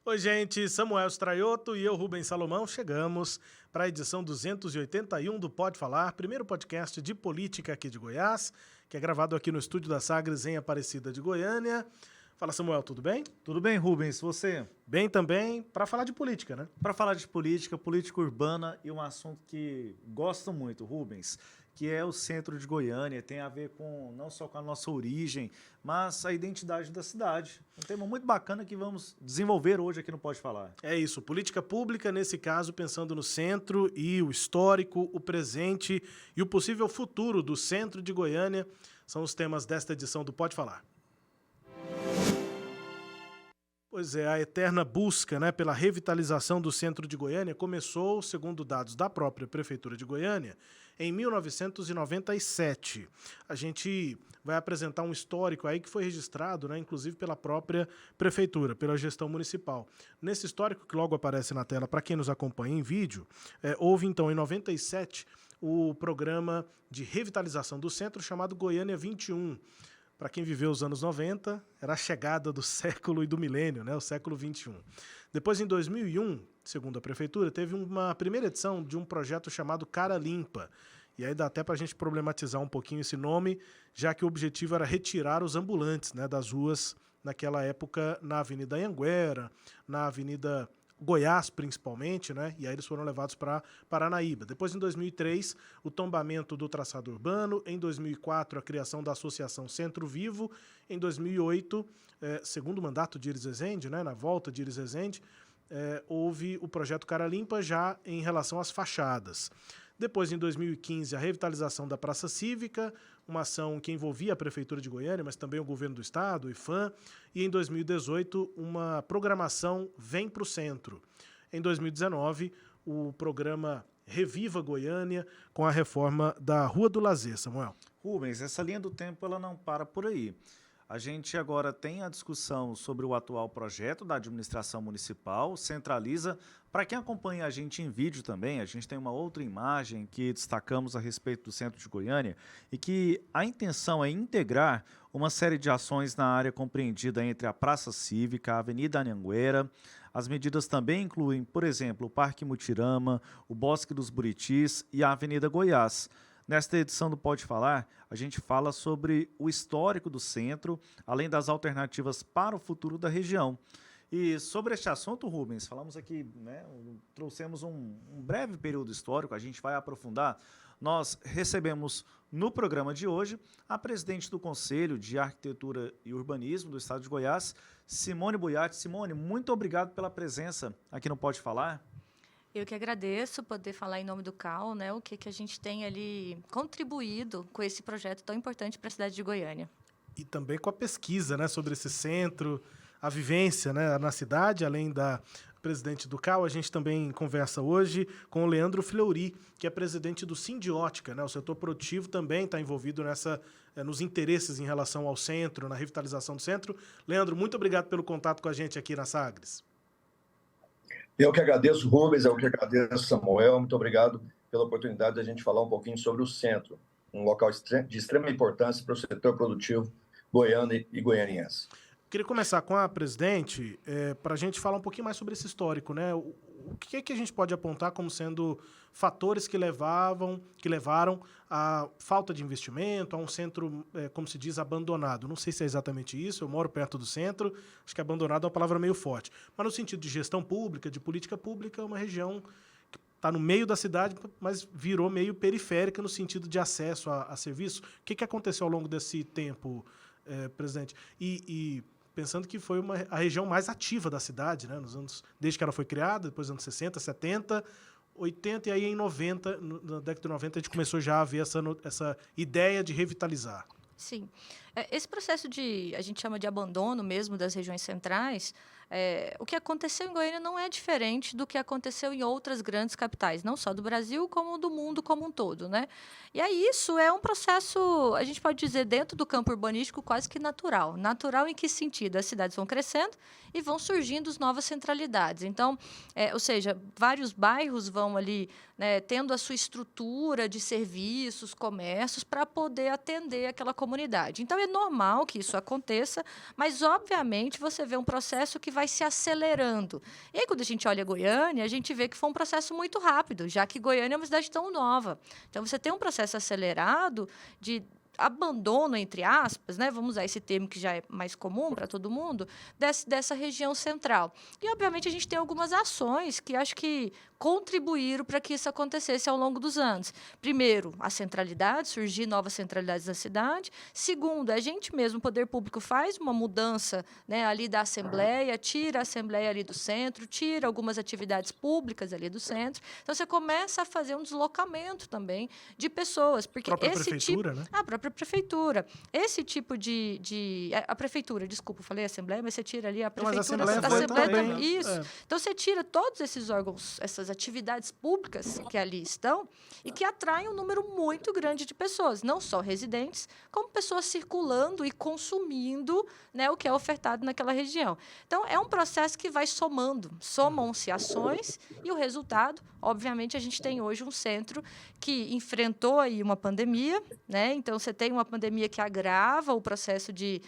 Oi, gente, Samuel Straioto e eu, Rubens Salomão, chegamos para a edição 281 do Pode Falar, primeiro podcast de política aqui de Goiás, que é gravado aqui no estúdio da Sagres, em Aparecida de Goiânia. Fala, Samuel, tudo bem? Tudo bem, Rubens, você? Bem também, para falar de política, né? Para falar de política, política urbana e um assunto que gosto muito, Rubens, que é o centro de Goiânia, tem a ver com não só com a nossa origem, mas a identidade da cidade. Um tema muito bacana que vamos desenvolver hoje aqui no Pode Falar. É isso, política pública, nesse caso, pensando no centro e o histórico, o presente e o possível futuro do centro de Goiânia, são os temas desta edição do Pode Falar. Pois é, a eterna busca, né, pela revitalização do centro de Goiânia começou, segundo dados da própria Prefeitura de Goiânia, em 1997. A gente vai apresentar um histórico aí que foi registrado, né, inclusive pela própria Prefeitura, pela gestão municipal. Nesse histórico, que logo aparece na tela para quem nos acompanha em vídeo, houve então em 97 o programa de revitalização do centro chamado Goiânia 21. Para quem viveu os anos 90, era a chegada do século e do milênio, né, o século 21. Depois, em 2001, segundo a Prefeitura, teve uma primeira edição de um projeto chamado Cara Limpa. E aí dá até para a gente problematizar um pouquinho esse nome, já que o objetivo era retirar os ambulantes, né, das ruas naquela época na Avenida Anhanguera, na Avenida Goiás, principalmente, né? E aí eles foram levados para Paranaíba. Depois, em 2003, o tombamento do traçado urbano. Em 2004, a criação da Associação Centro Vivo. Em 2008, segundo mandato de Iris Rezende, né? Na volta de Iris Rezende, houve o projeto Cara Limpa já em relação às fachadas. Depois, em 2015, a revitalização da Praça Cívica, uma ação que envolvia a Prefeitura de Goiânia, mas também o Governo do Estado, o IPHAN. E em 2018, uma programação Vem para o Centro. Em 2019, o programa Reviva Goiânia, com a reforma da Rua do Lazer, Samuel. Rubens, essa linha do tempo ela não para por aí. A gente agora tem a discussão sobre o atual projeto da administração municipal, centraliza. Para quem acompanha a gente em vídeo também, a gente tem uma outra imagem que destacamos a respeito do centro de Goiânia e que a intenção é integrar uma série de ações na área compreendida entre a Praça Cívica, a Avenida Anhanguera. As medidas também incluem, por exemplo, o Parque Mutirama, o Bosque dos Buritis e a Avenida Goiás. Nesta edição do Pode Falar, a gente fala sobre o histórico do centro, além das alternativas para o futuro da região. E sobre este assunto, Rubens, falamos aqui, né, trouxemos um breve período histórico, a gente vai aprofundar. Nós recebemos no programa de hoje a presidente do Conselho de Arquitetura e Urbanismo do Estado de Goiás, Simone Buiatti. Simone, muito obrigado pela presença aqui no Pode Falar. Eu que agradeço poder falar em nome do CAL, né, o que a gente tem ali contribuído com esse projeto tão importante para a cidade de Goiânia. E também com a pesquisa, né, sobre esse centro, a vivência, né, na cidade, além da presidente do CAL, a gente também conversa hoje com o Leandro Fleury, que é presidente do Sindiótica, né, o setor produtivo também está envolvido nos interesses em relação ao centro, na revitalização do centro. Leandro, muito obrigado pelo contato com a gente aqui na Sagres. Eu que agradeço, Rubens, eu que agradeço, Samuel. Muito obrigado pela oportunidade de a gente falar um pouquinho sobre o centro, um local de extrema importância para o setor produtivo goiano e goianiense. Queria começar com a presidente, para a gente falar um pouquinho mais sobre esse histórico, né? O que é que a gente pode apontar como sendo fatores que levaram à falta de investimento, a um centro, como se diz, abandonado? Não sei se é exatamente isso, eu moro perto do centro, acho que abandonado é uma palavra meio forte. Mas no sentido de gestão pública, de política pública, é uma região que está no meio da cidade, mas virou meio periférica no sentido de acesso a serviço. O que aconteceu ao longo desse tempo, presidente? E pensando que foi a região mais ativa da cidade, né, desde que ela foi criada, depois dos anos 60, 70, 80, e aí em 90, na década de 90, a gente começou já a ver essa ideia de revitalizar. Sim. Esse processo a gente chama de abandono mesmo das regiões centrais, o que aconteceu em Goiânia não é diferente do que aconteceu em outras grandes capitais, não só do Brasil, como do mundo como um todo, né? E aí isso é um processo, a gente pode dizer, dentro do campo urbanístico quase que natural. Natural em que sentido? As cidades vão crescendo e vão surgindo novas centralidades. Então, ou seja, vários bairros vão ali, né, tendo a sua estrutura de serviços, comércios, para poder atender aquela comunidade. Então, é normal que isso aconteça, mas, obviamente, você vê um processo que vai se acelerando. E aí, quando a gente olha Goiânia, a gente vê que foi um processo muito rápido, já que Goiânia é uma cidade tão nova. Então, você tem um processo acelerado de abandono, entre aspas, né? Vamos usar esse termo que já é mais comum para todo mundo, dessa região central. E, obviamente, a gente tem algumas ações que acho que contribuíram para que isso acontecesse ao longo dos anos. Primeiro, a centralidade, surgir novas centralidades na cidade. Segundo, a gente mesmo, o poder público, faz uma mudança, né, ali da Assembleia, tira a Assembleia ali do centro, tira algumas atividades públicas ali do centro. Então, você começa a fazer um deslocamento também de pessoas. Porque A própria prefeitura, né? A própria prefeitura. Esse tipo a prefeitura, desculpa, falei Assembleia, mas você tira ali a prefeitura. Mas a Assembleia foi também, né? Isso. Então, você tira todos esses órgãos, essas atividades públicas que ali estão e que atraem um número muito grande de pessoas, não só residentes, como pessoas circulando e consumindo, né, o que é ofertado naquela região. Então, é um processo que vai somando, somam-se ações e o resultado, obviamente, a gente tem hoje um centro que enfrentou aí uma pandemia, né? Então, você tem uma pandemia que agrava o processo de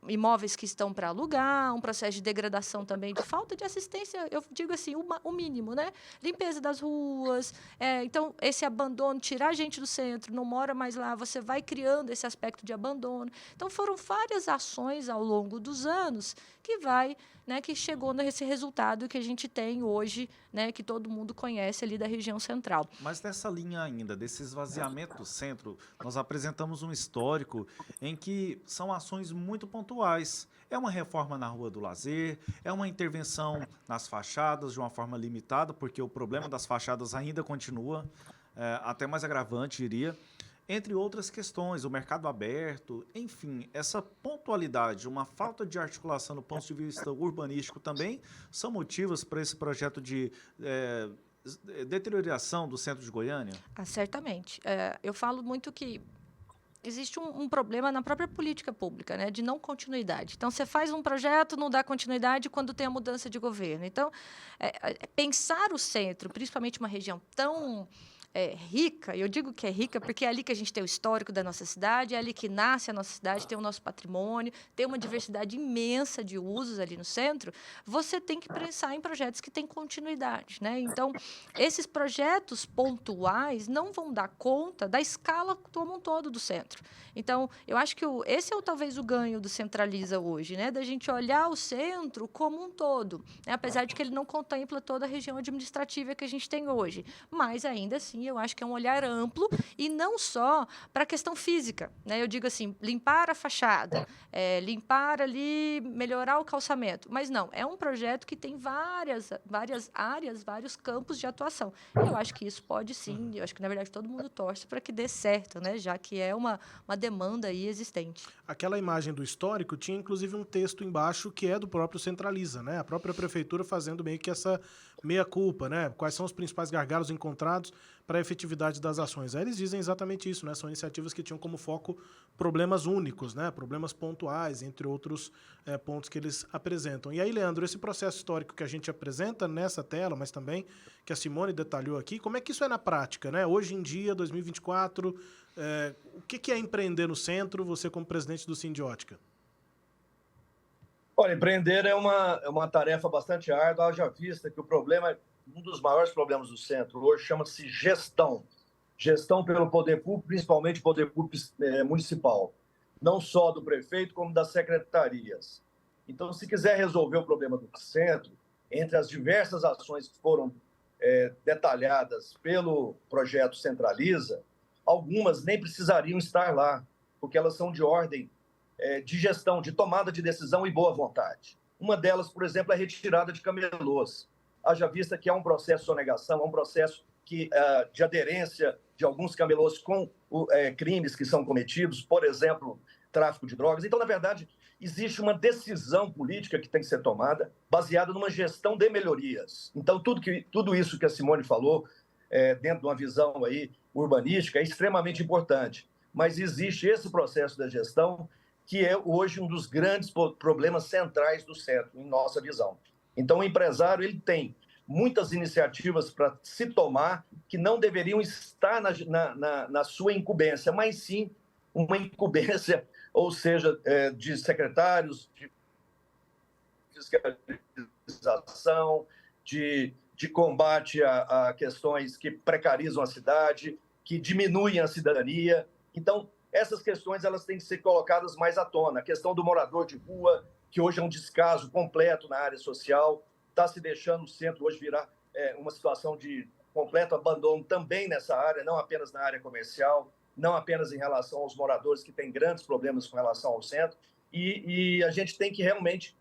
imóveis que estão para alugar, um processo de degradação também, de falta de assistência, eu digo assim, o mínimo, né? Limpeza das ruas, então, esse abandono, tirar a gente do centro, não mora mais lá, você vai criando esse aspecto de abandono. Então, foram várias ações ao longo dos anos que chegou nesse resultado que a gente tem hoje, né, que todo mundo conhece ali da região central. Mas nessa linha ainda, desse esvaziamento do centro, nós apresentamos um histórico em que são ações muito pontuais. É uma reforma na Rua do Lazer, é uma intervenção nas fachadas de uma forma limitada, porque o problema das fachadas ainda continua, até mais agravante, diria. Entre outras questões, o mercado aberto, enfim, essa pontualidade, uma falta de articulação do ponto de vista urbanístico também são motivos para esse projeto de deterioração do centro de Goiânia? Certamente. Eu falo muito que existe um problema na própria política pública, né, de não continuidade. Então, você faz um projeto, não dá continuidade quando tem a mudança de governo. Então, pensar o centro, principalmente uma região tão rica, eu digo que é rica porque é ali que a gente tem o histórico da nossa cidade, é ali que nasce a nossa cidade, tem o nosso patrimônio, tem uma diversidade imensa de usos ali no centro, você tem que pensar em projetos que têm continuidade, né? Então, esses projetos pontuais não vão dar conta da escala como um todo do centro. Então, eu acho que esse é talvez o ganho do Centraliza hoje, né? Da gente olhar o centro como um todo, né? Apesar de que ele não contempla toda a região administrativa que a gente tem hoje, mas ainda assim eu acho que é um olhar amplo e não só para a questão física, né? Eu digo assim, limpar a fachada, limpar ali, melhorar o calçamento, mas não, é um projeto que tem várias áreas, vários campos de atuação. Eu acho que isso pode sim, eu acho que na verdade todo mundo torce para que dê certo, né? Já que é uma demanda aí existente. Aquela imagem do histórico tinha inclusive um texto embaixo que é do próprio Centraliza, né? A própria prefeitura fazendo meio que essa meia-culpa, né? Quais são os principais gargalos encontrados para a efetividade das ações. Aí eles dizem exatamente isso, né? São iniciativas que tinham como foco problemas únicos, né? Problemas pontuais, entre outros pontos que eles apresentam. E aí, Leandro, esse processo histórico que a gente apresenta nessa tela, mas também que a Simone detalhou aqui, como é que isso é na prática, né? Hoje em dia, 2024, o que é empreender no centro, você como presidente do Sindiótica? Olha, empreender é uma tarefa bastante árdua, haja vista que o problema, um dos maiores problemas do centro hoje chama-se gestão. Gestão pelo poder público, principalmente poder público municipal. Não só do prefeito, como das secretarias. Então, se quiser resolver o problema do centro, entre as diversas ações que foram detalhadas pelo projeto Centraliza, algumas nem precisariam estar lá, porque elas são de ordem de gestão, de tomada de decisão e boa vontade. Uma delas, por exemplo, é a retirada de camelôs. Haja vista que é um processo de sonegação, é um processo de aderência de alguns camelôs com crimes que são cometidos, por exemplo, tráfico de drogas. Então, na verdade, existe uma decisão política que tem que ser tomada baseada numa gestão de melhorias. Então, tudo isso que a Simone falou, dentro de uma visão aí urbanística, é extremamente importante. Mas existe esse processo da gestão que é hoje um dos grandes problemas centrais do centro, em nossa visão. Então, o empresário ele tem muitas iniciativas para se tomar que não deveriam estar na sua incumbência, mas sim uma incumbência, ou seja, de secretários, de fiscalização, de combate a questões que precarizam a cidade, que diminuem a cidadania. Então, essas questões elas têm que ser colocadas mais à tona. A questão do morador de rua, que hoje é um descaso completo na área social, está se deixando o centro hoje virar uma situação de completo abandono também nessa área, não apenas na área comercial, não apenas em relação aos moradores que têm grandes problemas com relação ao centro. E a gente tem que realmente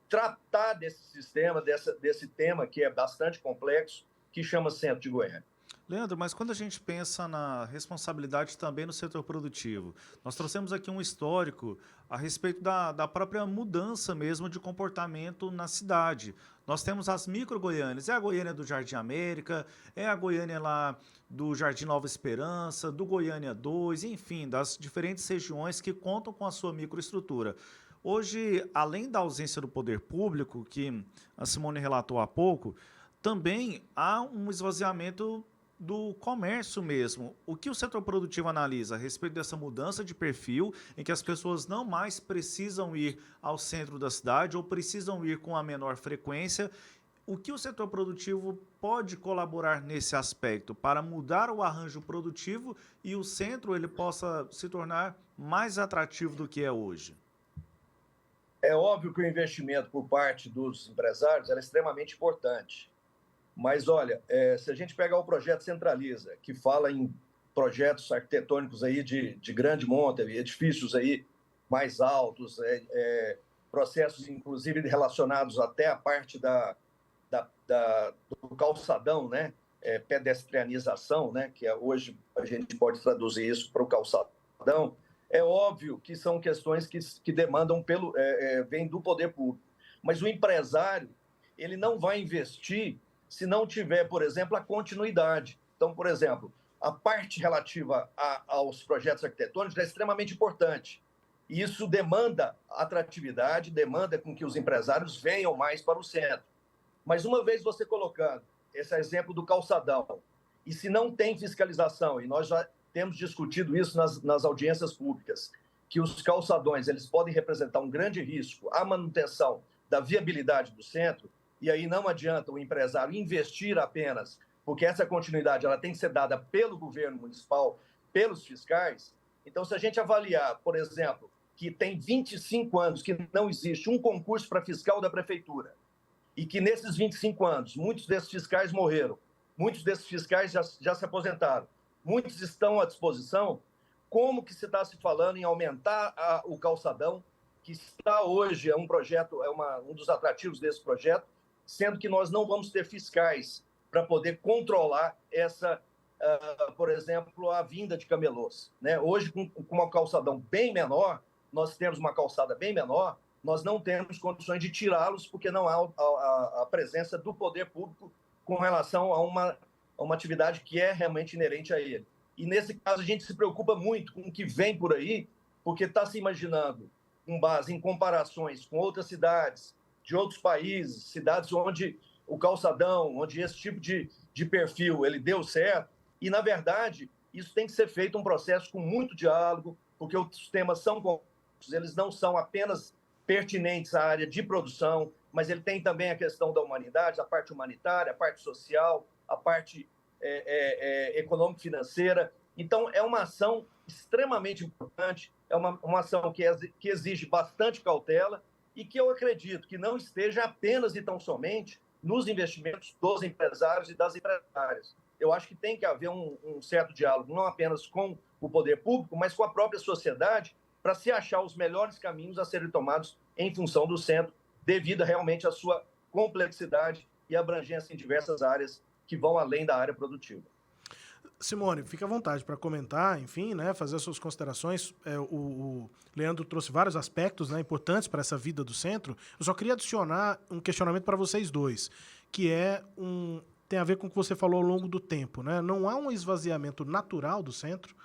tratar desse sistema, desse tema que é bastante complexo, que chama Centro de Goiânia. Leandro, mas quando a gente pensa na responsabilidade também no setor produtivo, nós trouxemos aqui um histórico a respeito da própria mudança mesmo de comportamento na cidade. Nós temos as micro-Goiânias, é a Goiânia do Jardim América, é a Goiânia lá do Jardim Nova Esperança, do Goiânia 2, enfim, das diferentes regiões que contam com a sua microestrutura. Hoje, além da ausência do poder público, que a Simone relatou há pouco, também há um esvaziamento do comércio mesmo. O que o setor produtivo analisa a respeito dessa mudança de perfil, em que as pessoas não mais precisam ir ao centro da cidade ou precisam ir com a menor frequência? O que o setor produtivo pode colaborar nesse aspecto para mudar o arranjo produtivo e o centro ele possa se tornar mais atrativo do que é hoje? É óbvio que o investimento por parte dos empresários é extremamente importante. Mas, olha, se a gente pegar o projeto Centraliza, que fala em projetos arquitetônicos aí de grande monta, edifícios aí mais altos, processos, inclusive, relacionados até a parte do calçadão, né? Pedestrianização, né? Que hoje a gente pode traduzir isso para o calçadão. É óbvio que são questões que demandam vem do poder público. Mas o empresário, ele não vai investir se não tiver, por exemplo, a continuidade. Então, por exemplo, a parte relativa aos projetos arquitetônicos é extremamente importante. E isso demanda atratividade, demanda com que os empresários venham mais para o centro. Mas uma vez você colocando esse exemplo do calçadão, e se não tem fiscalização, e nós já temos discutido isso nas audiências públicas, que os calçadões eles podem representar um grande risco à manutenção da viabilidade do centro, e aí não adianta o empresário investir apenas, porque essa continuidade ela tem que ser dada pelo governo municipal, pelos fiscais. Então, se a gente avaliar, por exemplo, que tem 25 anos que não existe um concurso para fiscal da prefeitura, e que nesses 25 anos, muitos desses fiscais morreram, muitos desses fiscais já se aposentaram, muitos estão à disposição, como que se está se falando em aumentar o calçadão, que está hoje, é um projeto, um dos atrativos desse projeto, sendo que nós não vamos ter fiscais para poder controlar por exemplo, a vinda de camelôs. Né? Hoje, com uma calçadão bem menor, nós temos uma calçada bem menor, nós não temos condições de tirá-los porque não há a presença do poder público com relação a uma atividade que é realmente inerente a ele. E, nesse caso, a gente se preocupa muito com o que vem por aí, porque está se imaginando, com base em comparações com outras cidades, de outros países, cidades onde o calçadão, onde esse tipo de perfil ele deu certo, e, na verdade, isso tem que ser feito um processo com muito diálogo, porque os temas são complexos, eles não são apenas pertinentes à área de produção, mas ele tem também a questão da humanidade, a parte humanitária, a parte social, a parte econômico-financeira. Então, é uma ação extremamente importante, é uma ação que exige bastante cautela, e que eu acredito que não esteja apenas e tão somente nos investimentos dos empresários e das empresárias. Eu acho que tem que haver um certo diálogo, não apenas com o poder público, mas com a própria sociedade, para se achar os melhores caminhos a serem tomados em função do centro, devido realmente à sua complexidade e abrangência em diversas áreas que vão além da área produtiva. Simone, fica à vontade para comentar, enfim, né, fazer as suas considerações. O Leandro trouxe vários aspectos, né, importantes para essa vida do centro. Eu só queria adicionar um questionamento para vocês dois, que tem a ver com o que você falou ao longo do tempo, né? Não há um esvaziamento natural do centro,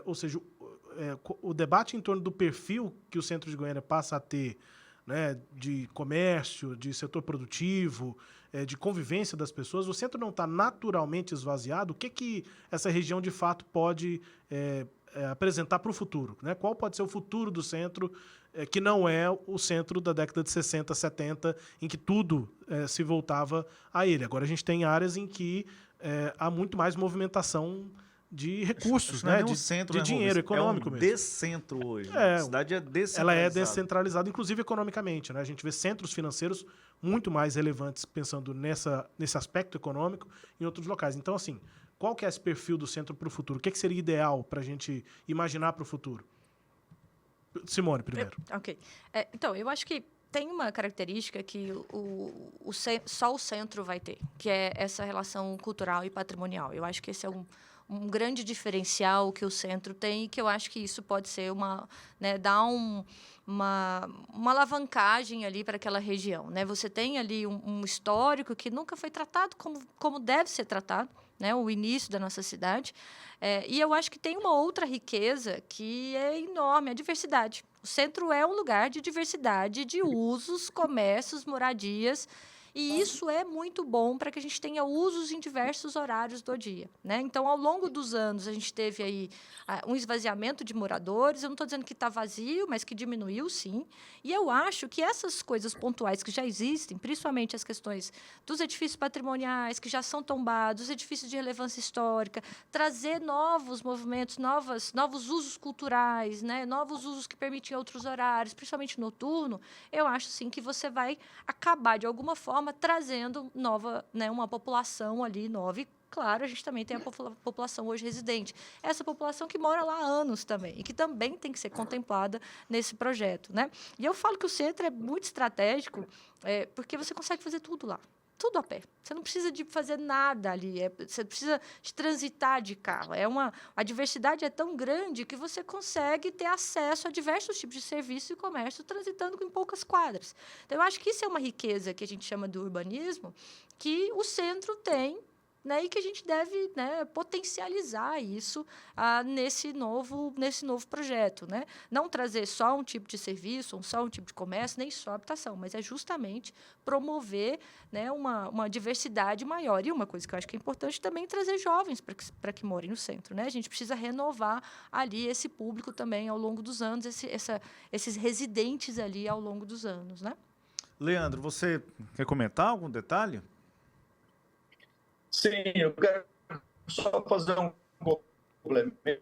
ou seja, o debate em torno do perfil que o centro de Goiânia passa a ter, né, de comércio, de setor produtivo, de convivência das pessoas, o centro não está naturalmente esvaziado. O que essa região de fato pode apresentar para o futuro, né? Qual pode ser o futuro do centro, que não é o centro da década de 60, 70, em que tudo se voltava a ele. Agora a gente tem áreas em que há muito mais movimentação de recursos, não é né? nem um centro, de dinheiro econômico mesmo. É um mesmo. descentro hoje. É, A cidade é descentralizada. Ela é descentralizada, inclusive economicamente, né? A gente vê centros financeiros muito mais relevantes pensando nesse aspecto econômico em outros locais. Então, assim, qual que é esse perfil do centro para o futuro? O que seria ideal para a gente imaginar para o futuro? Simone, primeiro. Ok. Então, eu acho que tem uma característica que só o centro vai ter, que é essa relação cultural e patrimonial. Eu acho que esse é um grande diferencial que o centro tem e que eu acho que isso pode ser dar uma alavancagem ali para aquela região, né? Você tem ali um histórico que nunca foi tratado como deve ser tratado, né? O início da nossa cidade. E eu acho que tem uma outra riqueza que é enorme, a diversidade. O centro é um lugar de diversidade de usos, comércios, moradias. E isso é muito bom para que a gente tenha usos em diversos horários do dia, né? Então, ao longo dos anos, a gente teve aí um esvaziamento de moradores. Eu não estou dizendo que está vazio, mas que diminuiu, sim. E eu acho que essas coisas pontuais que já existem, principalmente as questões dos edifícios patrimoniais, que já são tombados, os edifícios de relevância histórica, trazer novos movimentos, novos usos culturais, né? Novos usos que permitem outros horários, principalmente noturno, eu acho, sim, que você vai acabar, de alguma forma, trazendo uma população ali nova. E, claro, a gente também tem a população hoje residente. Essa população que mora lá há anos também, e que também tem que ser contemplada nesse projeto, né? E eu falo que o centro é muito estratégico, porque você consegue fazer tudo lá. Tudo a pé. Você não precisa de fazer nada ali. Você precisa de transitar de carro. A diversidade é tão grande que você consegue ter acesso a diversos tipos de serviço e comércio transitando em poucas quadras. Então, eu acho que isso é uma riqueza que a gente chama de urbanismo, que o centro tem, né, e que a gente deve, né, potencializar isso nesse novo projeto, né? Não trazer só um tipo de serviço, só um tipo de comércio, nem só habitação, mas é justamente promover, né, uma diversidade maior. E uma coisa que eu acho que é importante também trazer jovens para que morem no centro, né? A gente precisa renovar ali esse público também ao longo dos anos, esses residentes ali ao longo dos anos, né? Leandro, você quer comentar algum detalhe? Sim, eu quero só fazer um complemento,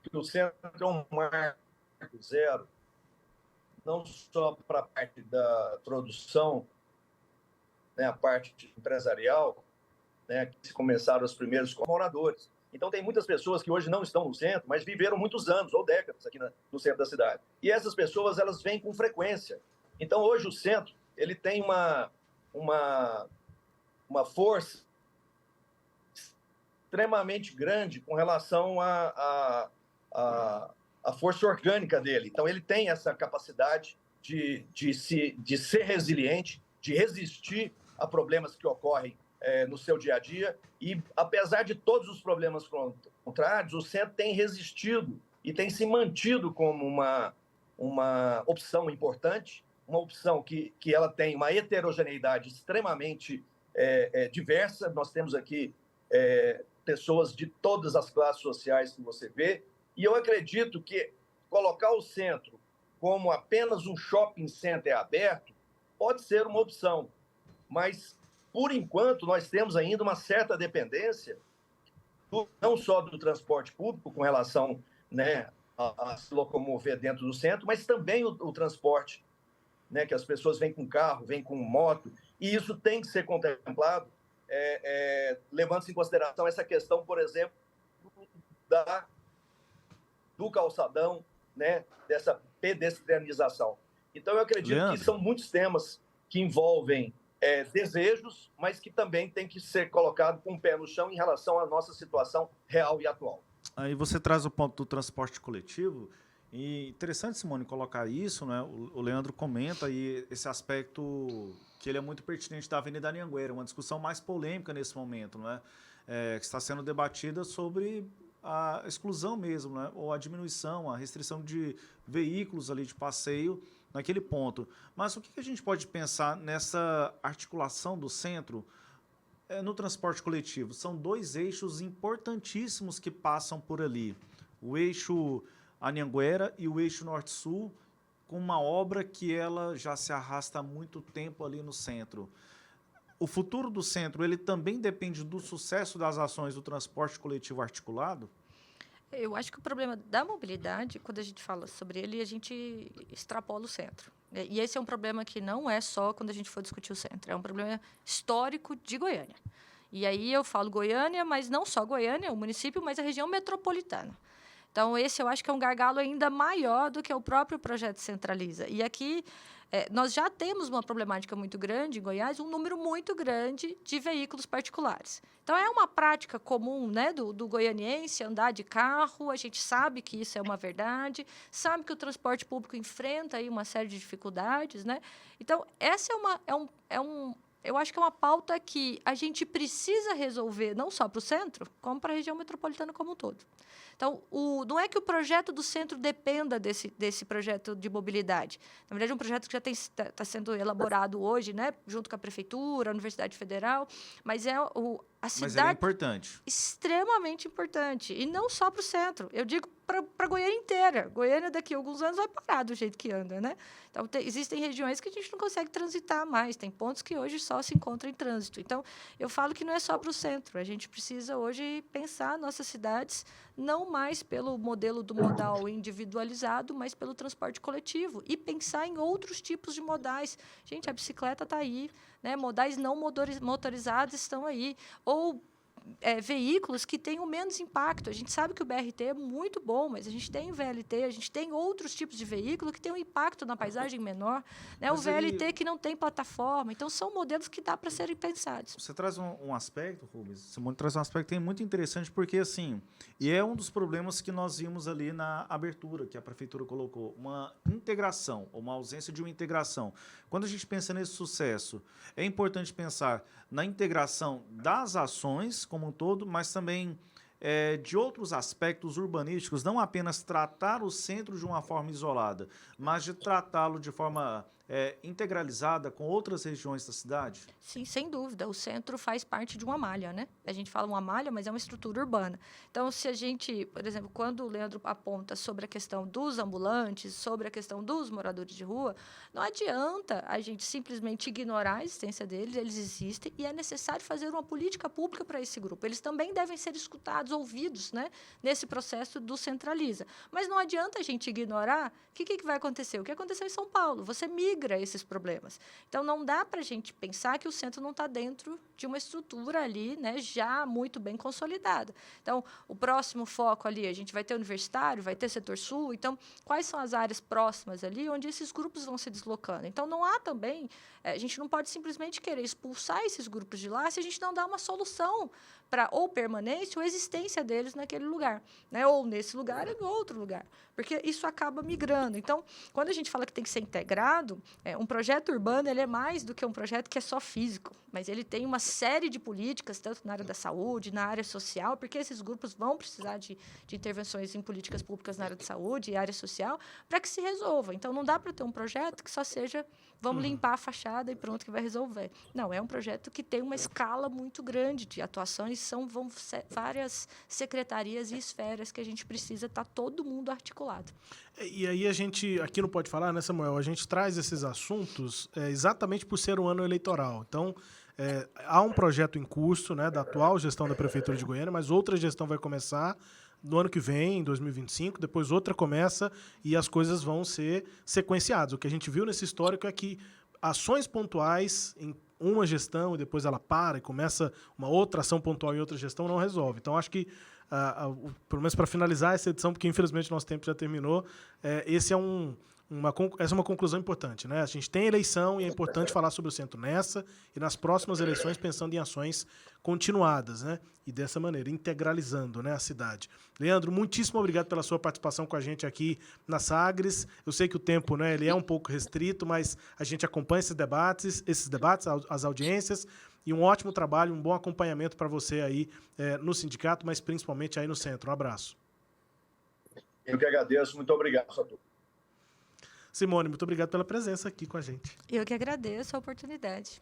que o centro é um marco zero, não só para a parte da produção, né, a parte empresarial, né, que começaram os primeiros moradores. Então, tem muitas pessoas que hoje não estão no centro, mas viveram muitos anos ou décadas aqui no centro da cidade. E essas pessoas, elas vêm com frequência. Então, hoje, o centro ele tem uma força extremamente grande com relação à força orgânica dele. Então, ele tem essa capacidade de ser resiliente, de resistir a problemas que ocorrem no seu dia a dia. E, apesar de todos os problemas contrários, o centro tem resistido e tem se mantido como uma opção importante, uma opção que ela tem uma heterogeneidade extremamente diversa. Nós temos aqui pessoas de todas as classes sociais que você vê, e eu acredito que colocar o centro como apenas um shopping center aberto pode ser uma opção, mas, por enquanto, nós temos ainda uma certa dependência, não só do transporte público, com relação, né, a se locomover dentro do centro, mas também o transporte, né, que as pessoas vêm com carro, vêm com moto, e isso tem que ser contemplado, levando-se em consideração essa questão, por exemplo, do calçadão, né, dessa pedestrianização. Então, eu acredito que são muitos temas que envolvem desejos, mas que também tem que ser colocado com o pé no chão em relação à nossa situação real e atual. Aí você traz o ponto do transporte coletivo, e interessante, Simone, colocar isso, né? O Leandro comenta aí esse aspecto que ele é muito pertinente da Avenida Anhanguera, uma discussão mais polêmica nesse momento, não é? Que está sendo debatida sobre a exclusão mesmo, né? Ou a diminuição, a restrição de veículos ali de passeio naquele ponto. Mas o que a gente pode pensar nessa articulação do centro no transporte coletivo? São dois eixos importantíssimos que passam por ali. O eixo Anhanguera e o eixo Norte-Sul, com uma obra que ela já se arrasta há muito tempo ali no centro. O futuro do centro, ele também depende do sucesso das ações do transporte coletivo articulado? Eu acho que o problema da mobilidade, quando a gente fala sobre ele, a gente extrapola o centro. E esse é um problema que não é só quando a gente for discutir o centro, é um problema histórico de Goiânia. E aí eu falo Goiânia, mas não só Goiânia, o município, mas a região metropolitana. Então, esse eu acho que é um gargalo ainda maior do que o próprio projeto Centraliza. E aqui, nós já temos uma problemática muito grande em Goiás, um número muito grande de veículos particulares. Então, é uma prática comum, né, do goianiense andar de carro, a gente sabe que isso é uma verdade, sabe que o transporte público enfrenta aí uma série de dificuldades, né? Então, essa eu acho que é uma pauta que a gente precisa resolver, não só para o centro, como para a região metropolitana como um todo. Então, não é que o projeto do centro dependa desse projeto de mobilidade. Na verdade, é um projeto que já está sendo elaborado hoje, né, junto com a Prefeitura, a Universidade Federal, mas a cidade... Mas ele é importante. Extremamente importante. E não só para o centro. Eu digo para Goiânia inteira. Goiânia, daqui a alguns anos, vai parar do jeito que anda, né? Então, existem regiões que a gente não consegue transitar mais. Tem pontos que hoje só se encontram em trânsito. Então, eu falo que não é só para o centro. A gente precisa hoje pensar nossas cidades não mais pelo modelo do modal individualizado, mas pelo transporte coletivo. E pensar em outros tipos de modais. Gente, a bicicleta está aí, né? Modais não motorizados estão aí. Ou veículos que tenham menos impacto. A gente sabe que o BRT é muito bom, mas a gente tem o VLT, a gente tem outros tipos de veículo que têm um impacto na paisagem menor, né? O VLT que não tem plataforma. Então, são modelos que dá para serem pensados. Você traz um aspecto, Rubens, Simone traz um aspecto que é muito interessante, porque, assim, e é um dos problemas que nós vimos ali na abertura, que a Prefeitura colocou, uma integração, ou uma ausência de uma integração. Quando a gente pensa nesse sucesso, é importante pensar na integração das ações como um todo, mas também de outros aspectos urbanísticos, não apenas tratar o centro de uma forma isolada, mas de tratá-lo de forma integralizada com outras regiões da cidade? Sim, sem dúvida. O centro faz parte de uma malha, né? A gente fala uma malha, mas é uma estrutura urbana. Então, se a gente, por exemplo, quando o Leandro aponta sobre a questão dos ambulantes, sobre a questão dos moradores de rua, não adianta a gente simplesmente ignorar a existência deles, eles existem, e é necessário fazer uma política pública para esse grupo. Eles também devem ser escutados, ouvidos, né, nesse processo do Centraliza. Mas não adianta a gente ignorar. O que vai acontecer? O que aconteceu em São Paulo? Você migra esses problemas. Então, não dá para a gente pensar que o centro não está dentro de uma estrutura ali, né, já muito bem consolidada. Então, o próximo foco ali, a gente vai ter universitário, vai ter setor sul. Então, quais são as áreas próximas ali onde esses grupos vão se deslocando? Então, não há também... a gente não pode simplesmente querer expulsar esses grupos de lá se a gente não dá uma solução para ou permanência ou existência deles naquele lugar, né? Ou nesse lugar ou em outro lugar, porque isso acaba migrando. Então, quando a gente fala que tem que ser integrado, um projeto urbano ele é mais do que um projeto que é só físico, mas ele tem uma série de políticas, tanto na área da saúde, na área social, porque esses grupos vão precisar de intervenções em políticas públicas na área de saúde e área social para que se resolva. Então, não dá para ter um projeto que só seja vamos limpar a fachada e pronto que vai resolver. Não, é um projeto que tem uma escala muito grande de atuações, vão ser várias secretarias e esferas que a gente precisa estar todo mundo articulado. E aí a gente, aqui não Pode Falar, né, Samuel? A gente traz esses assuntos exatamente por ser um ano eleitoral. Então, há um projeto em curso, né, da atual gestão da Prefeitura de Goiânia, mas outra gestão vai começar no ano que vem, em 2025, depois outra começa e as coisas vão ser sequenciadas. O que a gente viu nesse histórico é que ações pontuais em uma gestão e depois ela para e começa uma outra ação pontual em outra gestão não resolve. Então, acho que, pelo menos para finalizar essa edição, porque infelizmente nosso tempo já terminou, esse é um essa é uma conclusão importante, né? A gente tem eleição e é importante falar sobre o centro nessa e nas próximas eleições pensando em ações continuadas, né? E dessa maneira, integralizando, né, a cidade. Leandro, muitíssimo obrigado pela sua participação com a gente aqui na Sagres. Eu sei que o tempo, né, ele é um pouco restrito, mas a gente acompanha esses debates, as audiências, e um ótimo trabalho, um bom acompanhamento para você aí no sindicato, mas principalmente aí no centro. Um abraço. Eu que agradeço. Muito obrigado, Satu. Simone, muito obrigado pela presença aqui com a gente. Eu que agradeço a oportunidade.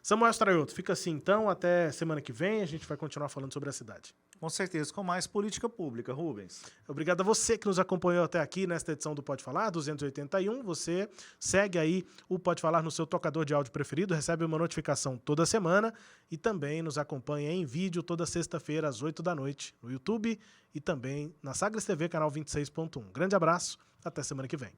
Samuel Straioto, fica assim então, até semana que vem, a gente vai continuar falando sobre a cidade. Com certeza, com mais política pública, Rubens. Obrigado a você que nos acompanhou até aqui nesta edição do Pode Falar, 281. Você segue aí o Pode Falar no seu tocador de áudio preferido, recebe uma notificação toda semana e também nos acompanha em vídeo toda sexta-feira às 8 da noite no YouTube e também na Sagres TV, canal 26.1. Grande abraço, até semana que vem.